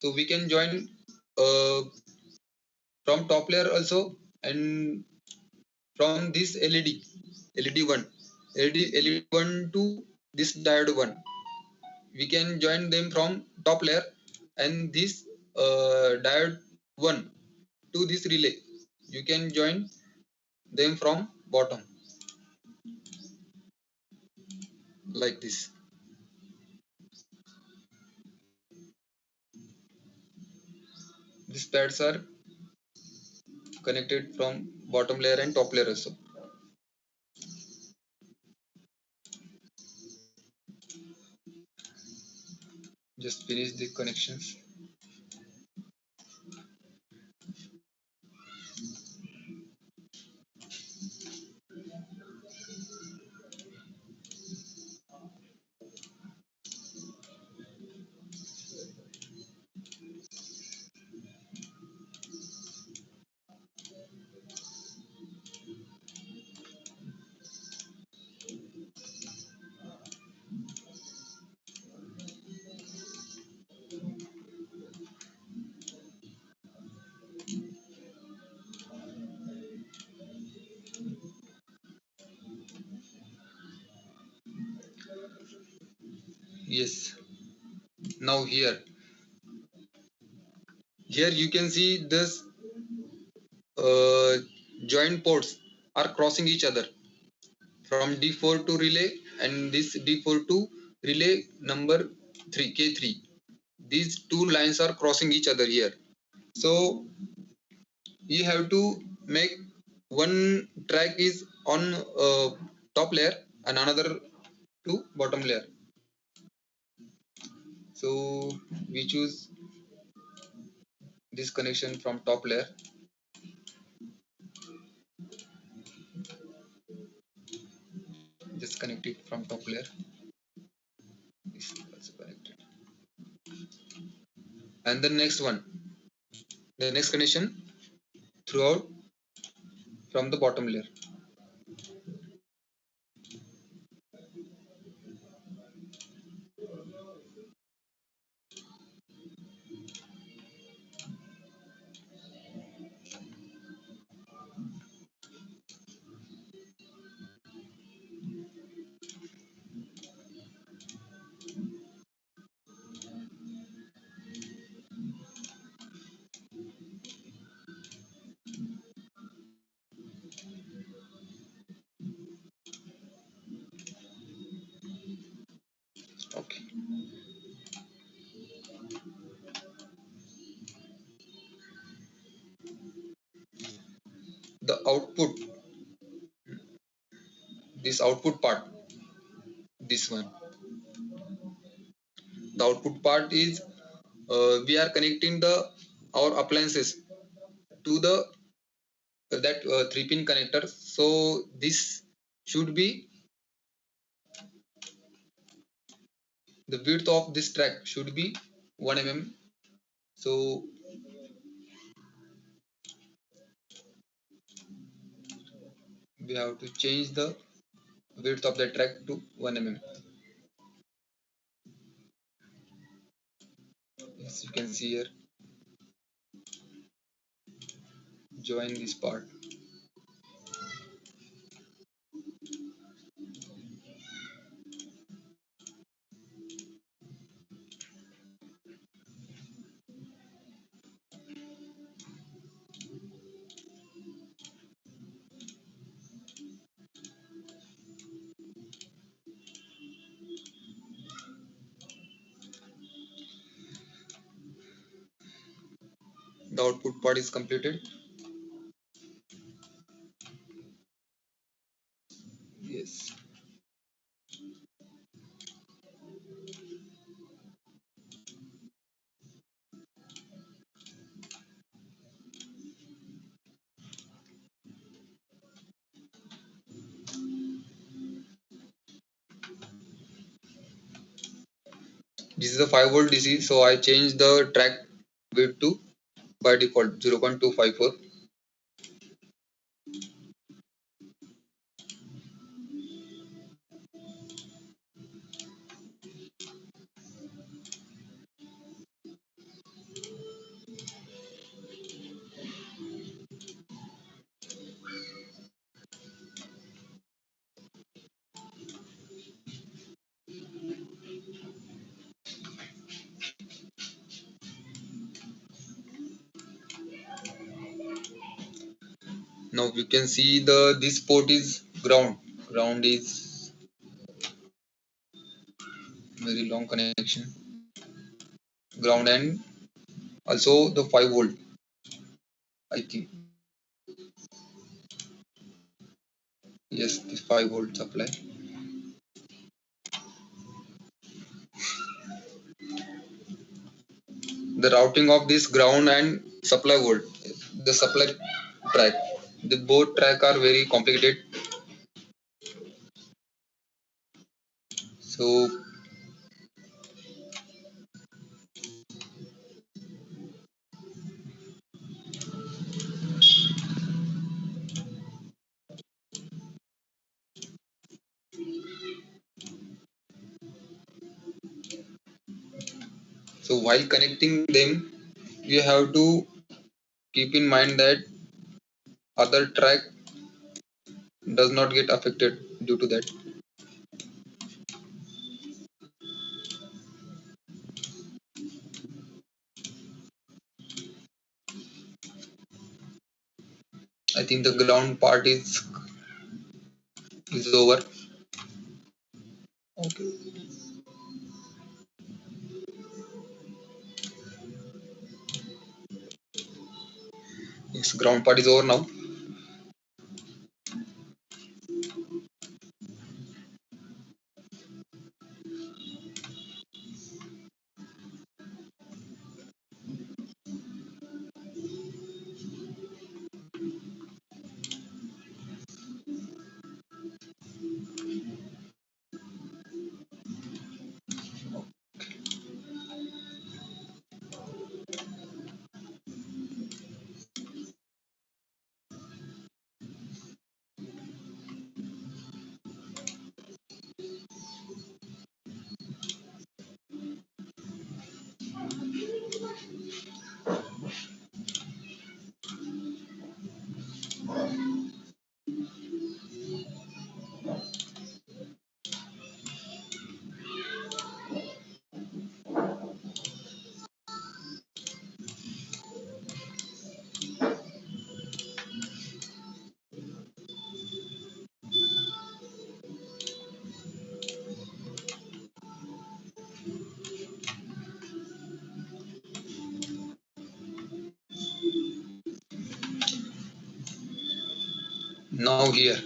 So we can join from top layer also, and from this LED1, LED1 to this diode 1. We can join them from top layer, and this diode 1 to this relay. You can join them from bottom like this. These pads are connected from bottom layer and top layer also. Just finish the connections. Yes. Now here you can see this uh, joint ports are crossing each other from D4 to relay, and this D4 to relay number 3 K3. These two lines are crossing each other here. So you have to make one track is on top layer and another to bottom layer. So we choose this connection from top layer. Just connect it from top layer. This is also connected. And the next one, the next connection throughout from the bottom layer. Okay. The output, this output part, this one. The output part is we are connecting the our appliances to the that 3-pin connector. So this should be the width of this track should be 1 mm. So we have to change the width of the track to 1 mm. As you can see here, join this part. The output part is completed. Yes. This is a 5 volt DC, so I changed the track width to by default 0.254. Now you can see this port is ground is very long connection, ground, and also the 5 volt, I think. Yes, the 5 volt supply. The routing of this ground and supply volt, the supply track, the both track are very complicated. So while connecting them, you have to keep in mind that other track does not get affected due to that. I think the ground part is over. Okay. Yes, ground part is over now. Now here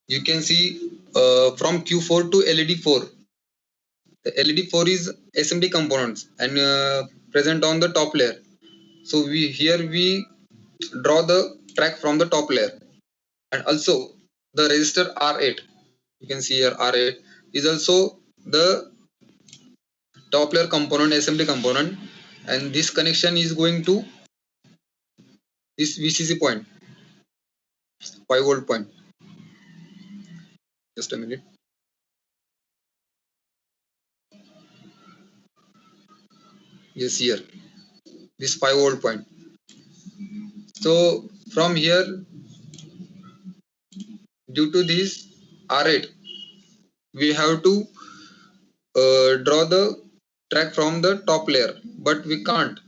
you can see from Q4 to LED4. The LED4 is SMD components and present on the top layer. So we draw the track from the top layer, and also the resistor R8. You can see here R8 is also the top layer component, SMD component, and this connection is going to this VCC point, 5 volt point. Just a minute. Yes, here this 5 volt point. So from here, due to this R8, we have to draw the track from the top layer, but we can't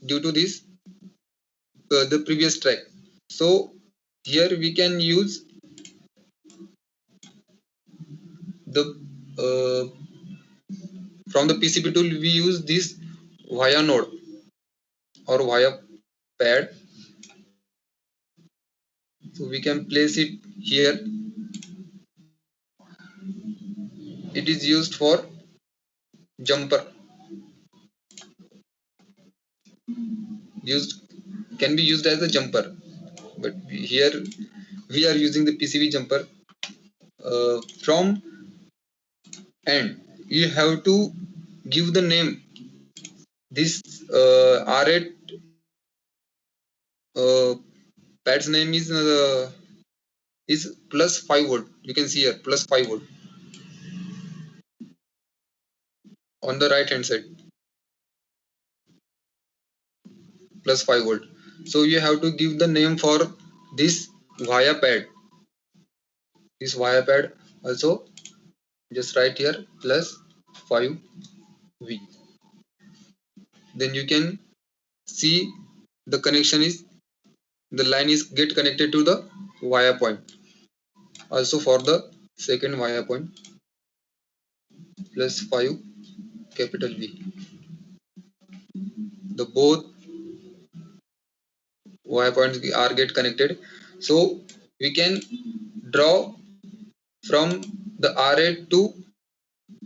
due to this the previous track. So here we can use the from the PCB tool, we use this via node or via pad. So we can place it here. It is used for jumper. Used can be used as a jumper, but here we are using the PCB jumper. From end, you have to give the name. This R8 pad's name is plus 5 volt. You can see here plus 5 volt on the right hand side, plus 5 volt. So you have to give the name for this via pad. This via pad also just write here plus 5V. Then you can see the connection is the line is get connected to the wire point. Also for the second wire point, plus 5 capital V. The both wire points are get connected. So we can draw from the RA to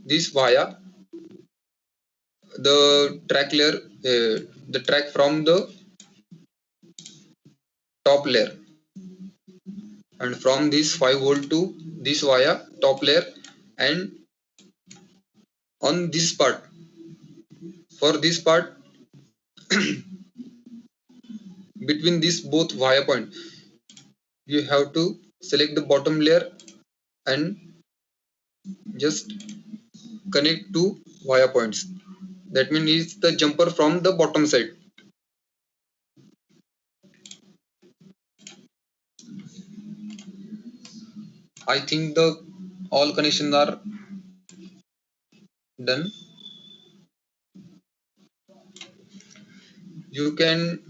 this wire the track layer, the track from the top layer, and from this 5 volt to this wire top layer, and on this part, for this part between these both wire point, you have to select the bottom layer and just connect two wire points. That means it's the jumper from the bottom side. I think the all connections are done. You can,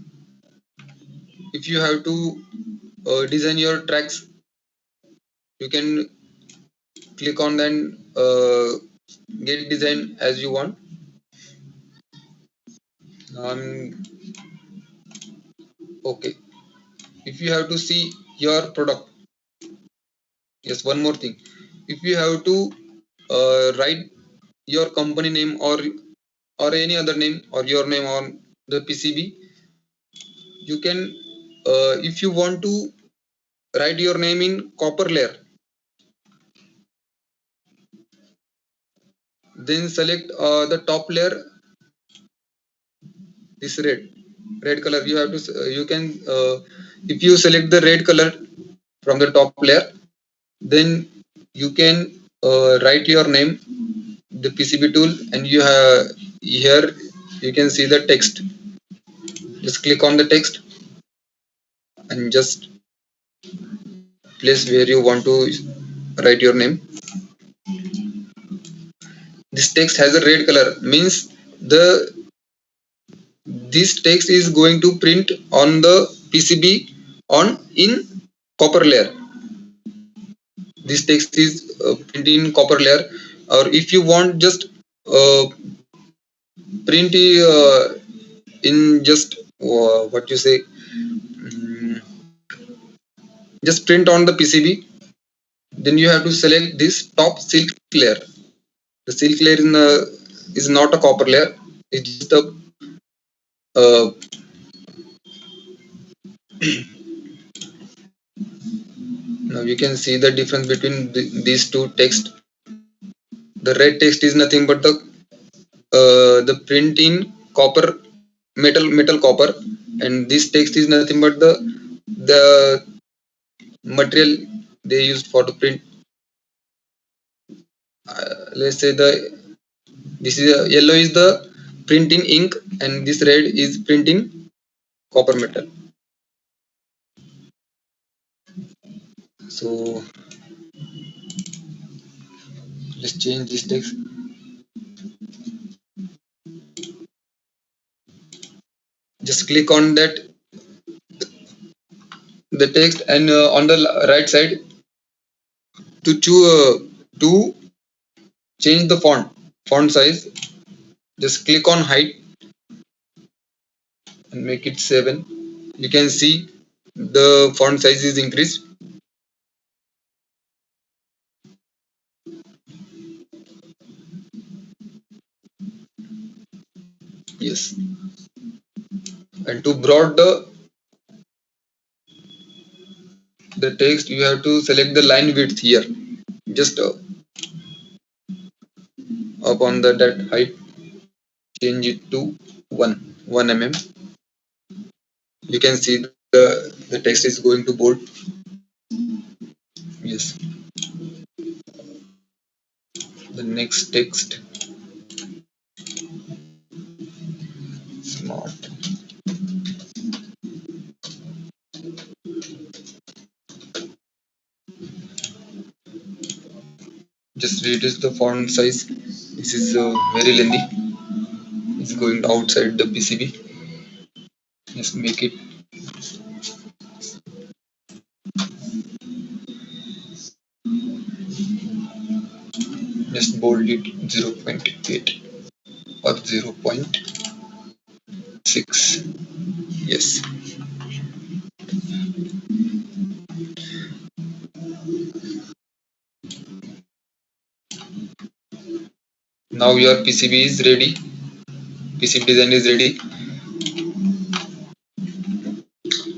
if you have to design your tracks, you can click on then get design as you want. Okay, if you have to see your product, yes, one more thing, if you have to write your company name or any other name or your name on the PCB, you can if you want to write your name in copper layer, then select the top layer, this red color. You have to you can if you select the red color from the top layer, then you can write your name, the PCB tool, and you have here you can see the text. Just click on the text and just place where you want to write your name. This text has a red color, means the this text is going to print on the PCB on in copper layer. This text is printed in copper layer, or if you want just uh, print in just what you say, just print on the PCB, then you have to select this top silk layer. The silk layer is not a copper layer, it's just a uh, now you can see the difference between these two text. The red text is nothing but the print in copper, metal copper, and this text is nothing but the material they used for the print. Let's say the this is yellow is the print in ink, and this red is print in copper metal. So let's change this text. Just click on that the text, and on the right side to change the font size, just click on height and make it 7. You can see the font size is increased. Yes, and to broad the text, you have to select the line width here, just up on that height, change it to 1 mm. You can see the text is going to bold. Yes, the next text, smart. Just reduce the font size. This is very lengthy. It's going outside the PCB. Just make it Just bold it 0.8 or 0.6. Yes. Now your PCB is ready. PCB design is ready.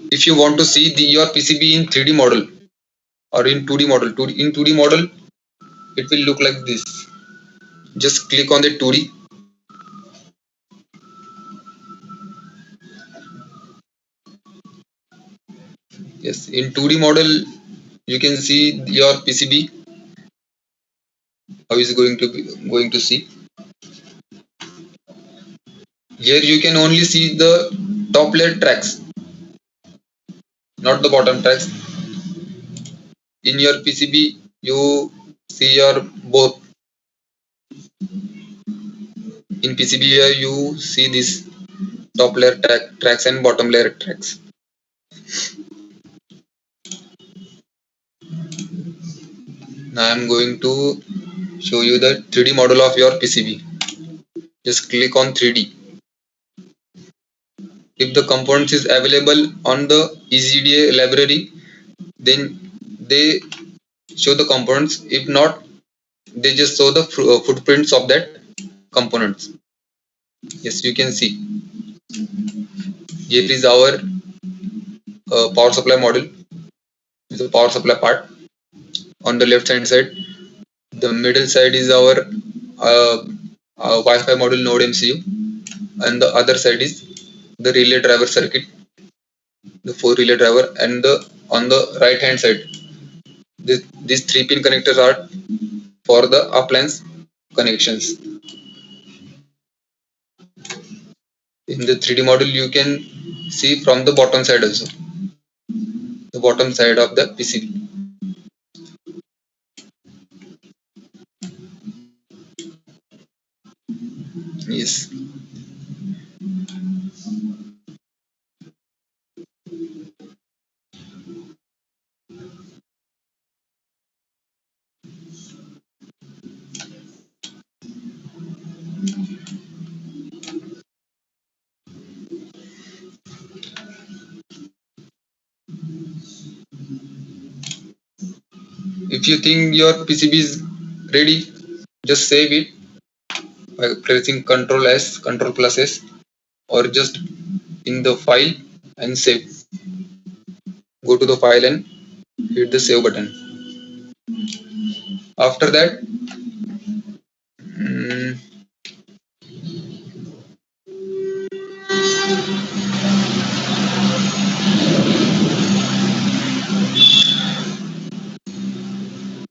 If you want to see your PCB in 3D model or in 2D model, in 2D model, it will look like this. Just click on the 2D. Yes, in 2D model, you can see your PCB. How is going to see? Here you can only see the top layer tracks, not the bottom tracks. In your PCB, you see your both. In PCB here, you see this top layer tracks and bottom layer tracks. Now I am going to show you the 3D model of your PCB. Just click on 3D. If the components is available on the EasyEDA library, then they show the components. If not, they just show the footprints of that components. Yes, you can see. Here is our power supply module. This is the power supply part. On the left hand side, the middle side is our Wi-Fi module node MCU, and the other side is the relay driver circuit, the 4 relay driver, and on the right hand side, these 3 pin connectors are for the appliance connections. In the 3D model, you can see from the bottom side also, the bottom side of the PCB. Yes. If you think your PCB is ready, just save it by pressing Ctrl S, Ctrl plus S, or just in the file and save. Go to the file and hit the save button. After that,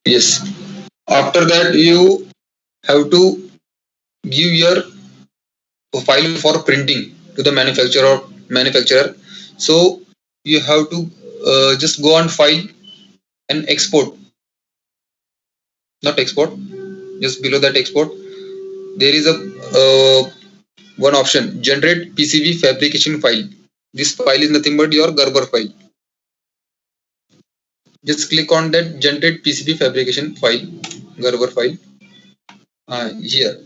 yes, after that you have to give your file for printing to the manufacturer. So you have to just go on file and export. Not export, just below that export, there is a one option, generate PCB fabrication file. This file is nothing but your Gerber file. Just click on that generate PCB fabrication file, Gerber file. Here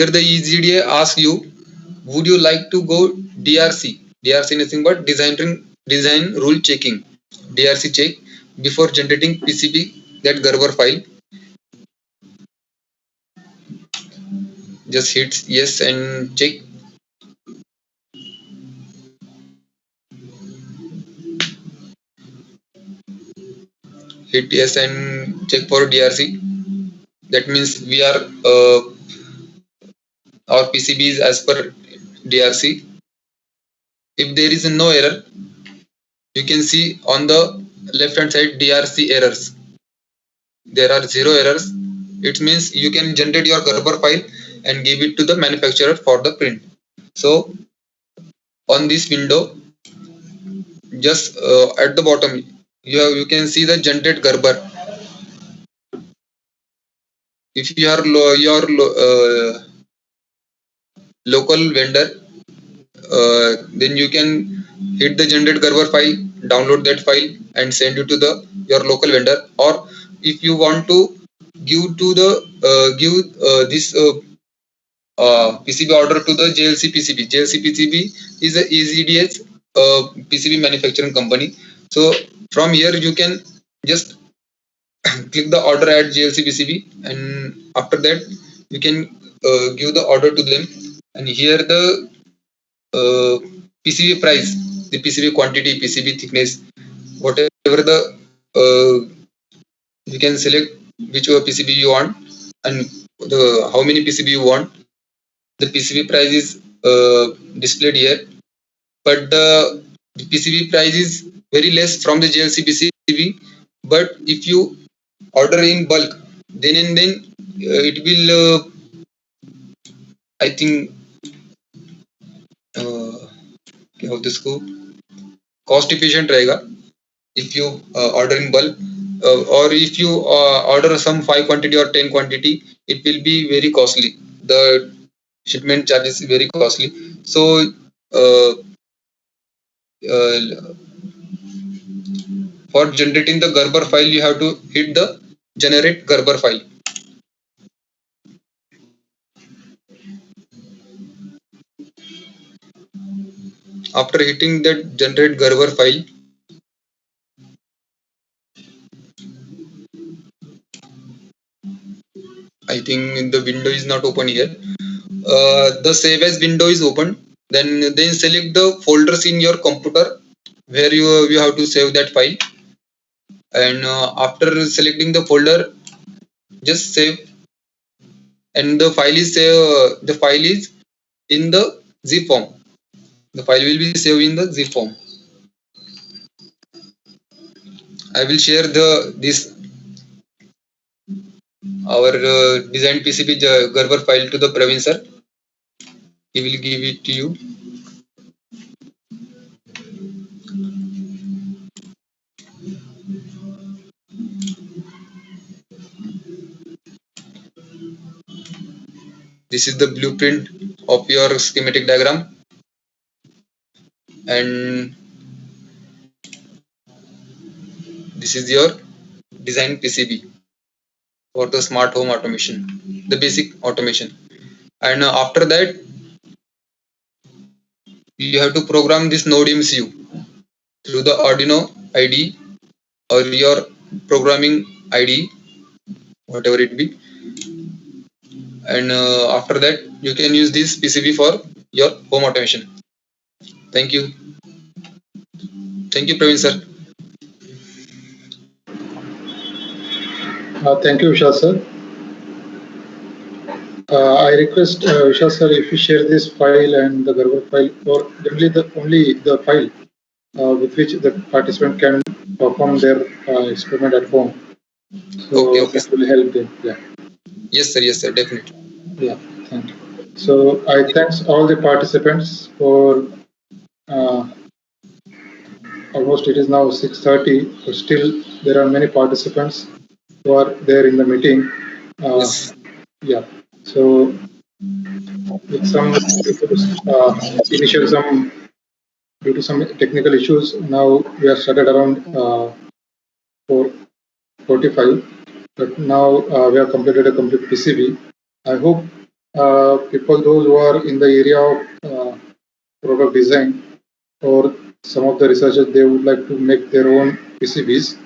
the EasyEDA asks you, would you like to go DRC? DRC nothing but design rule checking. DRC check before generating PCB, that Gerber file. Just hit yes and check. Hit yes and check for DRC. That means we are our PCB is as per DRC. If there is no error, you can see on the left hand side DRC errors. There are 0 errors. It means you can generate your Gerber file and give it to the manufacturer for the print. So on this window, just at the bottom, you can see the generate Gerber. If you are your local vendor, then you can hit the generate Gerber file, download that file and send it to your local vendor. Or if you want to give to the this PCB order to the JLC PCB. JLC PCB is a EasyDS PCB manufacturing company. So from here you can just click the order at JLC PCB, and after that you can give the order to them, and here the PCB price, the PCB quantity, PCB thickness, whatever the you can select which PCB you want and how many PCB you want. The PCB price is displayed here, but the PCB price is very less from the JLC PCB. But if you order in bulk, then and then it will I think क्या बोलते इसको cost efficient रहेगा if you order in bulk, or if you order some 5 quantity or 10 quantity, it will be very costly. The shipment charges is very costly. So for generating the Gerber file, you have to hit the generate Gerber file. After hitting that generate Gerber file, I think the window is not open here. The save as window is open. Then select the folders in your computer where you have to save that file. And after selecting the folder, just save. And the file is in the zip form. The file will be saved in the zip form. I will share our designed PCB Gerber file to the Praveen sir. He will give it to you. This is the blueprint of your schematic diagram, and this is your design PCB for the smart home automation, the basic automation. And after that, you have to program this Node MCU through the Arduino IDE or your programming IDE, whatever it be. And after that, you can use this PCB for your home automation. Thank you. Thank you, Praveen sir. Thank you, Vishal sir. I request Vishal sir, if you share this file and the Gerber file, or generally only the file with which the participant can perform their experiment at home. So Okay. that will help them. Yeah. Yes, sir, definitely. Yeah, thank you. So I thanks all the participants for almost it is now 6:30, but still there are many participants who are there in the meeting. Yes. Yeah. So with some initial due to some technical issues, now we are started around 4:45, but now we have completed a complete PCB. I hope people, those who are in the area of product design, or some of the researchers, they would like to make their own PCBs.